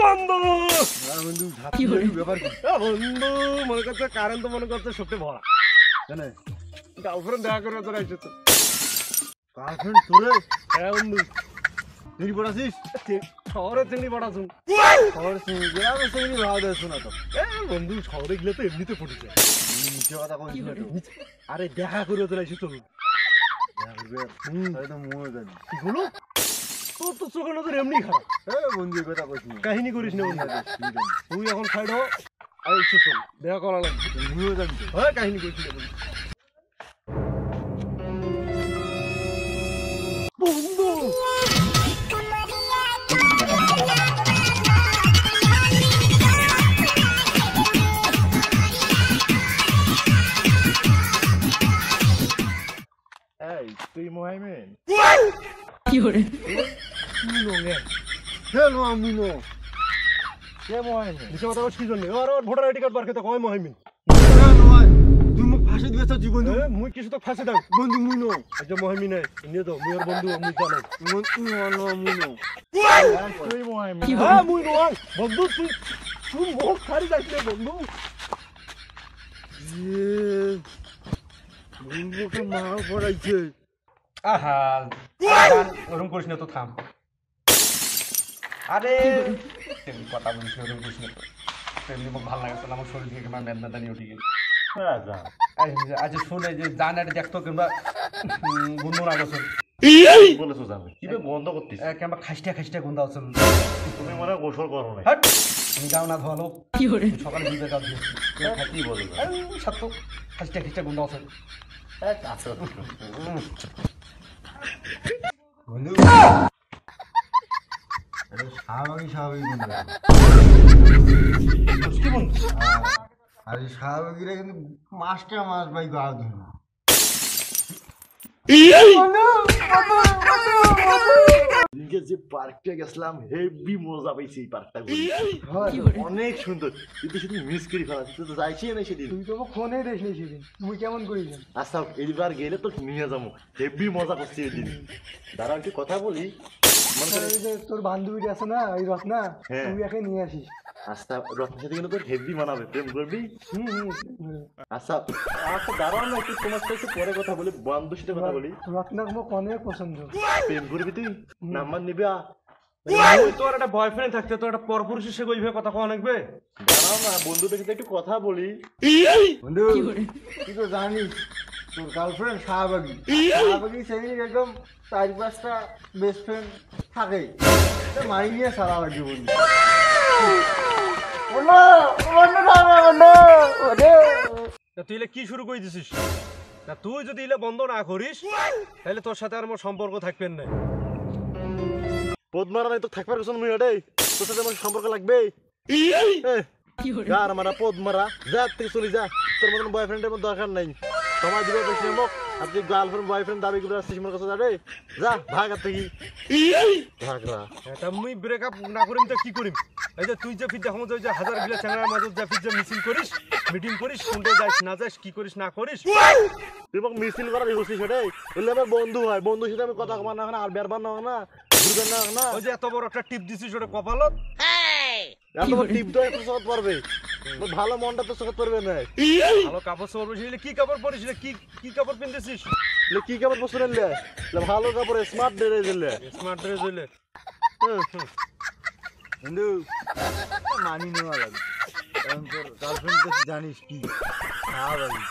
বন্ধু বন্ধু কি হলো? ব্যাপার কি বন্ধু মনে করছে কারেন্ট তো মনে করছে সত্যি ভরা জানে গার্লফ্রেন্ড দেখা করে তোরা এসে তো গার্লফ্রেন্ড তোরে হ্যাঁ বন্ধু তুই পড়াছিস শহরে চিংড়ি পড়াছুন খবর শুনি গ্রামে শুনি ভালো দেয় শোনা তো বন্ধু শহরে গেলে তো এমনিতে পড়েছে নিচে কথা কইস না তো আরে দেখা করে তোরা এসে তো তো মনে জানি কি হলো তোর তো চোখের নজর এমনি খারাপ বন্ধু কথা কইস না কাহিনী করিস না বন্ধু তুই এখন সাইড হো আর ইচ্ছে চল দেখা করা লাগবে তুইও জানি তো হ্যাঁ কাহিনী করিস না বন্ধু এই তুই মোহাইমেন কি হরে তুই নঙ্গে হ্যালো আমিনো কে মোহাইমেন নিচে কথা কি জন্য আর ভোটার আইডি কার্ড বার খেতে কয় মহিমিন তুই মুখ ফাঁসি দিবে তো জীবন মুই কিছু তো ফাঁসে দাও বন্ধু মুইনো এই যে মহিমিন নিয়ে দাও মুই আর বন্ধু মুই জানো তুই হলো মুইনো তুই মোহাইমেন হ্যাঁ মুই নয় বন্ধু তুই তুই মুখ ছাড়ি যাস না বন্ধু বন্ধুকে মারা পড়াইছে আহা ওরকম করিস না তো থাম আরে কথা বলিস না ওরকম করিস না তো এমনি মোক ভালো লাগছে আমার শরীর থেকে আমার মেদনা নিয়ে উঠে গেল আচ্ছা শুনে যে জানাটা দেখতো কিংবা গন্ধ না গেছে বলেছো যাবে কিভাবে বন্ধ করতিস কিংবা খাইস্টা খাইস্টা গন্ধ আছে তুমি মনে হয় গোসল করো না তুমি যাও না ধোয়ালো সকালে দুধে কাজ দিয়েছি কি বলো সত্য খাইস্টা খাইস্টা গন্ধ আছে আচ্ছা বন্ধু স্বাভাবিক স্বাভাবিক কি বন্ধু আর স্বাভাবিকরা কিন্তু মাছটা মাছ ভাই গা ধরে না যে পার্কটা গেছিলাম হেভি মজা পাইছি এই পার্কটা অনেক সুন্দর কিন্তু সেদিন মিস করি ফেলা তুই তো যাইছি না সেদিন তুই তো ফোনে দেখিস সেদিন তুই কেমন করিস আচ্ছা এইবার গেলে তো নিয়ে যাবো হেভি মজা করছি এই দিন দাঁড়া একটু কথা বলি মনে করে তোর বান্ধবীটা আছে না ওই রত্না হ্যাঁ। তুই একে নিয়ে আসিস আচ্ছা রত্নের সাথে কিন্তু তোর হেভি মানাবে প্রেম করবি আচ্ছা আচ্ছা দাঁড়াও না একটু তোমার সাথে একটু পরে কথা বলি বন্ধুর সাথে কথা বলি রত্নাকে আমার অনেক পছন্দ প্রেম করবি তুই নাম্বার নিবি তোর একটা বয়ফ্রেন্ড থাকতে তোর একটা পরপুরুষ সে কইবে কথা কওয়া লাগবে দাঁড়াও না বন্ধুদের সাথে একটু কথা বলি বন্ধু তুই তো জানিস তোর গার্লফ্রেন্ড শাহবাগি শাহবাগি সেদিন একদম 4-5টা বেস্ট ফ্রেন্ড থাকে মারি নিয়ে সারা লাগবে বন্ধু তুই কি শুরু করে দিছিস না তুই যদি ইলে বন্ধ না করিস তাহলে তোর সাথে আর আমার সম্পর্ক থাকবেন না পদ মারা নাই তো থাকবার কিছু নয় রে তোর সাথে আমার সম্পর্ক লাগবে গার মারা পদ মারা যা তুই চলে যা তোর মতন বয়ফ্রেন্ডের মতো দরকার নাই সময় দিবে বেশি মোক আর তুই গার্লফ্রেন্ড বয়ফ্রেন্ড দাবি করে আসছিস আমার কাছে যাবে যা ভাগ আর থেকে ভাগরা এটা মুই ব্রেকআপ না করিম তো কি করিম এই যে তুই যে ফির দেখো যে হাজার গিলা চ্যাংড়ার মাঝে যে ফির যে মিছিল করিস মিটিং করিস কোনটা যাস না যাস কি করিস না করিস তুই মোক মিছিল করার বলছিস রে বললে আমার বন্ধু হয় বন্ধুর সাথে আমি কথা কমান না আর বেরবার না না ঘুরবেন না না ওই যে এত বড় একটা টিপ দিছিস ওটা কপালত এত টিপ তো এত সহজ পারবে ভালো মনটা তো সহজ পারবে না ভালো কাপড় চোপড় পরিস কি কাপড় পরিস কি কি কাপড় পিনতেছিস কি কাপড় পছন্দ নিলে ভালো কাপড় স্মার্ট ড্রেস দিলে স্মার্ট ড্রেস হইলে বন্ধু মানি নেওয়া লাগে কারণ তোর গার্লফ্রেন্ড তো জানিস কি শাহবাগি